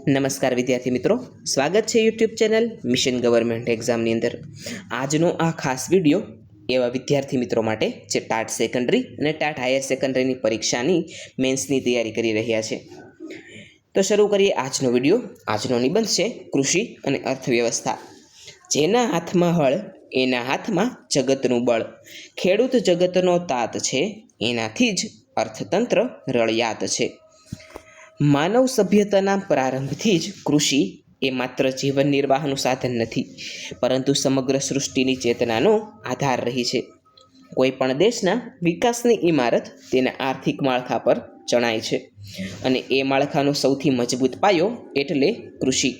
નમસ્કાર વિદ્યાર્થી મિત્રો, સ્વાગત છે યુટ્યુબ ચેનલ મિશન ગવર્મેન્ટ એક્ઝામની અંદર। આજનો આ ખાસ વિડીયો એવા વિદ્યાર્થી મિત્રો માટે જે ટાટ સેકન્ડરી અને ટાટ હાયર સેકન્ડરીની પરીક્ષાની મેન્સની તૈયારી કરી રહ્યા છે। તો શરૂ કરીએ આજનો વિડીયો। આજનો નિબંધ છે કૃષિ અને અર્થવ્યવસ્થા। જેના હાથમાં હળ એના હાથમાં જગતનું બળ, ખેડૂત જગતનો તાત છે, એનાથી જ અર્થતંત્ર રળિયાત છે। માનવ સભ્યતાના પ્રારંભથી જ કૃષિ એ માત્ર જીવન નિર્વાહનું સાધન નથી, પરંતુ સમગ્ર સૃષ્ટિની ચેતનાનો આધાર રહી છે। કોઈ પણ દેશના વિકાસની ઇમારત તેના આર્થિક માળખા પર ચણાય છે, અને એ માળખાનો સૌથી મજબૂત પાયો એટલે કૃષિ।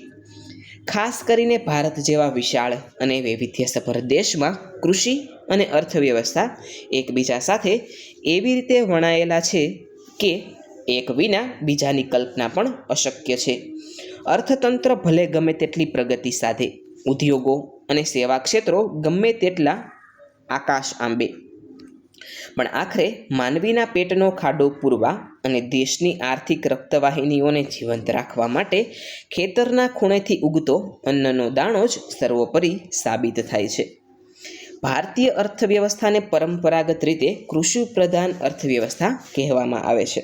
ખાસ કરીને ભારત જેવા વિશાળ અને વૈવિધ્યસભર દેશમાં કૃષિ અને અર્થવ્યવસ્થા એકબીજા સાથે એવી રીતે વણાયેલા છે કે એક વિના બીજાની કલ્પના પણ અશક્ય છે। અર્થતંત્ર ભલે ગમે તેટલી પ્રગતિ સાધે, ઉદ્યોગો અને સેવા ક્ષેત્રો ગમે તેટલા આકાશ આંબે, પણ આખરે માનવીના પેટનો ખાડો પૂરવા અને દેશની આર્થિક રક્તવાહિનીઓને જીવંત રાખવા માટે ખેતરના ખૂણેથી ઉગતો અન્નનો દાણો જ સર્વોપરી સાબિત થાય છે। ભારતીય અર્થવ્યવસ્થાને પરંપરાગત રીતે કૃષિ પ્રધાન અર્થવ્યવસ્થા કહેવામાં આવે છે।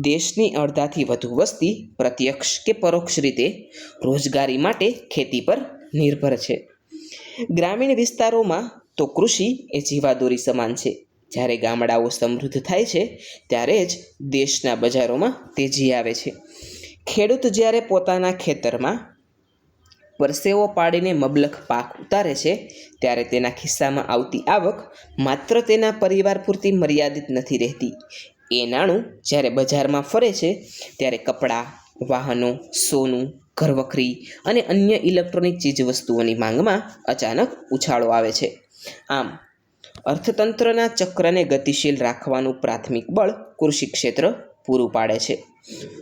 દેશની અડધાથી વધુ વસ્તી પ્રત્યક્ષ કે પરોક્ષ રીતે રોજગારી માટે ખેતી પર નિર્ભર છે। ગ્રામીણ વિસ્તારોમાં તો કૃષિ એ જીવાદોરી સમાન છે। જ્યારે ગામડાઓ સમૃદ્ધ થાય છે ત્યારે જ દેશના બજારોમાં તેજી આવે છે। ખેડૂત જ્યારે પોતાના ખેતરમાં પરસેવો પાડીને મબલખ પાક ઉતારે છે ત્યારે તેના ખિસ્સામાં આવતી આવક માત્ર તેના પરિવાર પૂરતી મર્યાદિત નથી રહેતી। એ નાણું જ્યારે બજારમાં ફરે છે ત્યારે કપડાં, વાહનો, સોનું, ઘરવખરી અને અન્ય ઇલેક્ટ્રોનિક ચીજવસ્તુઓની માંગમાં અચાનક ઉછાળો આવે છે। આમ અર્થતંત્રના ચક્રને ગતિશીલ રાખવાનું પ્રાથમિક બળ કૃષિ ક્ષેત્ર પૂરું પાડે છે।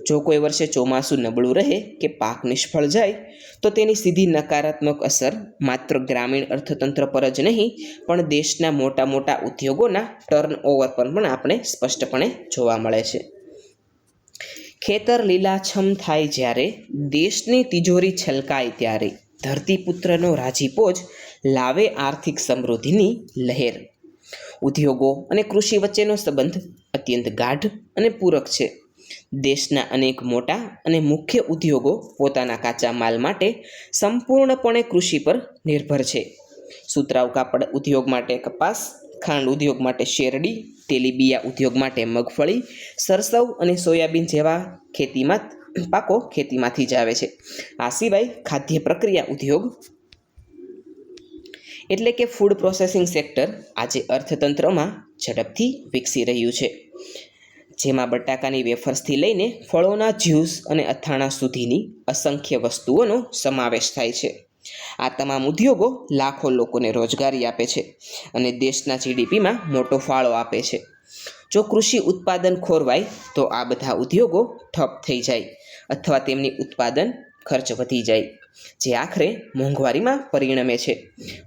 જો કોઈ વર્ષે ચોમાસું નબળું રહે કે પાક નિષ્ફળ જાય તો તેની સીધી નકારાત્મક અસર માત્ર ગ્રામીણ અર્થતંત્ર પર જ નહીં, પણ દેશના મોટા મોટા ઉદ્યોગોના ટર્નઓવર પર પણ આપણે સ્પષ્ટપણે જોવા મળે છે। ખેતર લીલાછમ થાય જ્યારે, દેશની તિજોરી છલકાય ત્યારે, ધરતીપુત્રનો રાજીપો જ લાવે આર્થિક સમૃદ્ધિની લહેર। ઉદ્યોગો અને કૃષિ વચ્ચેનો સંબંધ અત્યંત ગાઢ અને પૂરક છે। દેશના અનેક મોટા અને મુખ્ય ઉદ્યોગો પોતાના કાચા માલ માટે સંપૂર્ણપણે કૃષિ પર નિર્ભર છે। સુતરાઉ કાપડ ઉદ્યોગ માટે કપાસ, ખાંડ ઉદ્યોગ માટે શેરડી, તેલીબિયા ઉદ્યોગ માટે મગફળી, સરસવ અને સોયાબીન જેવા પાકો ખેતીમાંથી જ આવે છે। આ સિવાય ખાદ્ય પ્રક્રિયા ઉદ્યોગ એટલે કે ફૂડ પ્રોસેસિંગ સેક્ટર આજે અર્થતંત્રમાં ઝડપથી વિકસી રહ્યું છે, જેમાં બટાકાની વેફર્સથી લઈને ફળોના જ્યુસ અને અથાણા સુધીની અસંખ્ય વસ્તુઓનો સમાવેશ થાય છે। આ તમામ ઉદ્યોગો લાખો લોકોને રોજગારી આપે છે અને દેશના જીડીપીમાં મોટો ફાળો આપે છે। જો કૃષિ ઉત્પાદન ખોરવાય તો આ બધા ઉદ્યોગો ઠપ થઈ જાય અથવા તેમની ઉત્પાદન ખર્ચ વધી જાય, જે આખરે મોંઘવારીમાં પરિણમે છે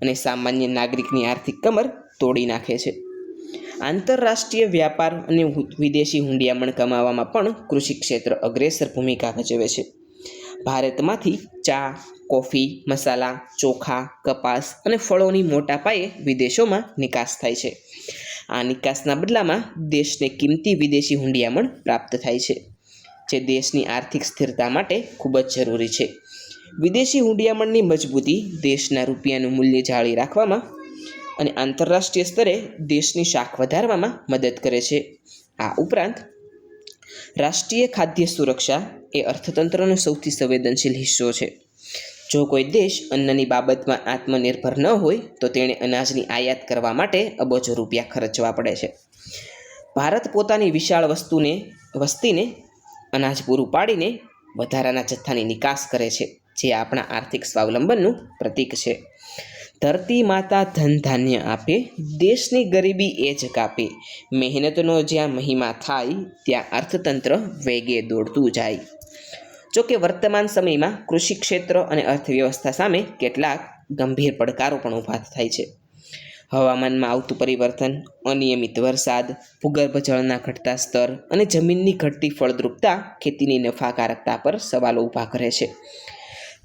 અને સામાન્ય નાગરિકની આર્થિક કમર તોડી નાખે છે। આંતરરાષ્ટ્રીય વ્યાપાર અને વિદેશી હુંડિયામણ કમાવામાં પણ કૃષિ ક્ષેત્ર અગ્રેસર ભૂમિકા ભજવે છે। ભારતમાંથી ચા, કોફી, મસાલા, ચોખા, કપાસ અને ફળોની મોટા પાયે વિદેશોમાં નિકાસ થાય છે। આ નિકાસના બદલામાં દેશને કિંમતી વિદેશી હુંડિયામણ પ્રાપ્ત થાય છે, જે દેશની આર્થિક સ્થિરતા માટે ખૂબ જ જરૂરી છે। વિદેશી હુંડિયામણની મજબૂતી દેશના રૂપિયાનું મૂલ્ય જાળવી રાખવામાં અને આંતરરાષ્ટ્રીય સ્તરે દેશની શાખ વધારવામાં મદદ કરે છે। આ ઉપરાંત રાષ્ટ્રીય ખાદ્ય સુરક્ષા એ અર્થતંત્રનો સૌથી સંવેદનશીલ હિસ્સો છે। જો કોઈ દેશ અન્નની બાબતમાં આત્મનિર્ભર ન હોય તો તેણે અનાજની આયાત કરવા માટે અબજો રૂપિયા ખર્ચવા પડે છે। ભારત પોતાની વિશાળ વસ્તીને અનાજ પૂરું પાડીને વધારાના જથ્થાની નિકાસ કરે છે, જે આપણા આર્થિક સ્વાવલંબનનું પ્રતીક છે। ધરતી માતા ધન ધાન્ય આપે, દેશની ગરીબી એ જ કાપે, મહેનતનો જ્યાં મહિમા થાય ત્યાં અર્થતંત્ર વેગે દોડતું જાય। જો કે વર્તમાન સમયમાં કૃષિ ક્ષેત્ર અને અર્થવ્યવસ્થા સામે કેટલાક ગંભીર પડકારો પણ ઊભા થાય છે। હવામાનમાં આવતું પરિવર્તન, અનિયમિત વરસાદ, ભૂગર્ભ જળના ઘટતા સ્તર અને જમીનની ઘટતી ફળદ્રુપતા ખેતીની નફાકારકતા પર સવાલો ઊભા કરે છે.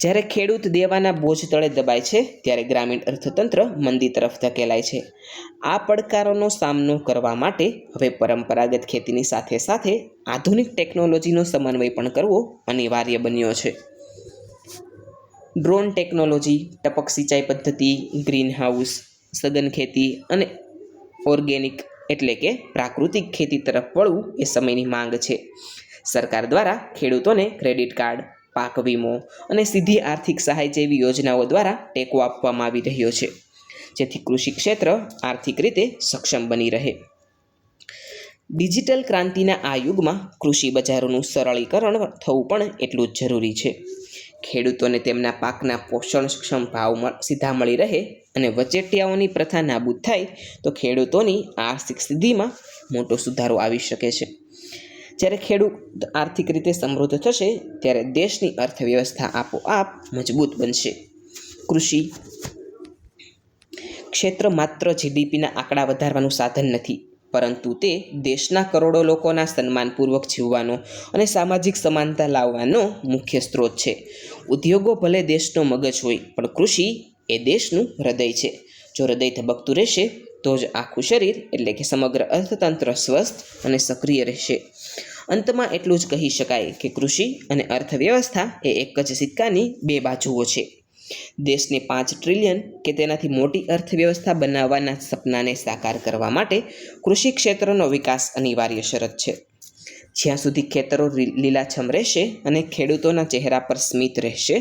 જ્યારે ખેડૂત દેવાના બોજ તળે દબાય છે ત્યારે ગ્રામીણ અર્થતંત્ર મંદી તરફ ધકેલાય છે. આ પડકારોનો સામનો કરવા માટે હવે પરંપરાગત ખેતીની સાથે સાથે આધુનિક ટેકનોલોજીનો સમન્વય પણ કરવો અનિવાર્ય બન્યો છે. ડ્રોન ટેકનોલોજી, ટપક સિંચાઈ પદ્ધતિ, ગ્રીન હાઉસ, સઘન ખેતી અને ઓર્ગેનિક એટલે કે પ્રાકૃતિક ખેતી તરફ વળવું એ સમયની માંગ છે. સરકાર દ્વારા ખેડૂતોને ક્રેડિટ કાર્ડ, પાક વીમો અને સીધી આર્થિક સહાય જેવી યોજનાઓ દ્વારા ટેકો આપવામાં આવી રહ્યો છે, જેથી કૃષિ ક્ષેત્ર આર્થિક રીતે સક્ષમ બની રહે. ડિજિટલ ક્રાંતિના આ યુગમાં કૃષિ બજારોનું સરળીકરણ થવું પણ એટલું જ જરૂરી છે. ખેડૂતોને તેમના પાકના પોષણક્ષમ ભાવ સીધા મળી રહે અને વચેટિયાઓની પ્રથા નાબૂદ થાય તો ખેડૂતોની આર્થિક સ્થિતિમાં મોટો સુધારો આવી શકે છે. જ્યારે ખેડૂત આર્થિક રીતે સમૃદ્ધ થશે ત્યારે દેશની અર્થવ્યવસ્થા આપોઆપ મજબૂત બનશે. કૃષિ ક્ષેત્ર માત્ર જીડીપીના આંકડા વધારવાનું સાધન નથી, પરંતુ તે દેશના કરોડો લોકોના સન્માનપૂર્વક જીવવાનો અને સામાજિક સમાનતા લાવવાનો મુખ્ય સ્ત્રોત છે. ઉદ્યોગો ભલે દેશનો મગજ હોય, પણ કૃષિ એ દેશનું હૃદય છે. જો હૃદય ધબકતું રહેશે તો જ આખું શરીર એટલે કે સમગ્ર અર્થતંત્ર સ્વસ્થ અને સક્રિય રહેશે. અંતમાં એટલું જ કહી શકાય કે કૃષિ અને અર્થવ્યવસ્થા એ એક જ સિક્કાની બે બાજુઓ છે. દેશને 5 ટ્રિલિયન કે તેનાથી મોટી અર્થવ્યવસ્થા બનાવવાના સપનાને સાકાર કરવા માટે કૃષિ ક્ષેત્રનો વિકાસ અનિવાર્ય શરત છે. જ્યાં સુધી ખેતરો લીલાછમ રહેશે અને ખેડૂતોના ચહેરા પર સ્મિત રહેશે,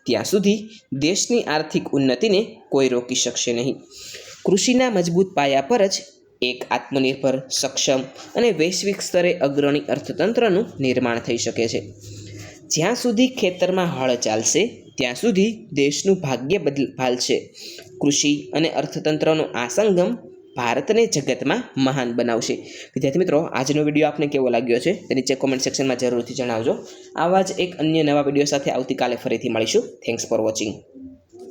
ત્યાં સુધી દેશની આર્થિક ઉન્નતિને કોઈ રોકી શકશે નહીં. કૃષિના મજબૂત પાયા પર જ એક આત્મનિર્ભર, સક્ષમ અને વૈશ્વિક સ્તરે અગ્રણી અર્થતંત્રનું નિર્માણ થઈ શકે છે. જ્યાં સુધી ખેતરમાં હળ ચાલશે ત્યાં સુધી દેશનું ભાગ્ય ભાલશે. કૃષિ અને અર્થતંત્રનો આ સંગમ ભારતને જગતમાં મહાન બનાવશે. વિદ્યાર્થી મિત્રો, આજનો વિડીયો આપને કેવો લાગ્યો છે તે નીચે કોમેન્ટ સેક્શનમાં જરૂરથી જણાવજો. આવા જ એક અન્ય નવા વિડીયો સાથે આવતીકાલે ફરીથી મળીશું. Thanks for watching.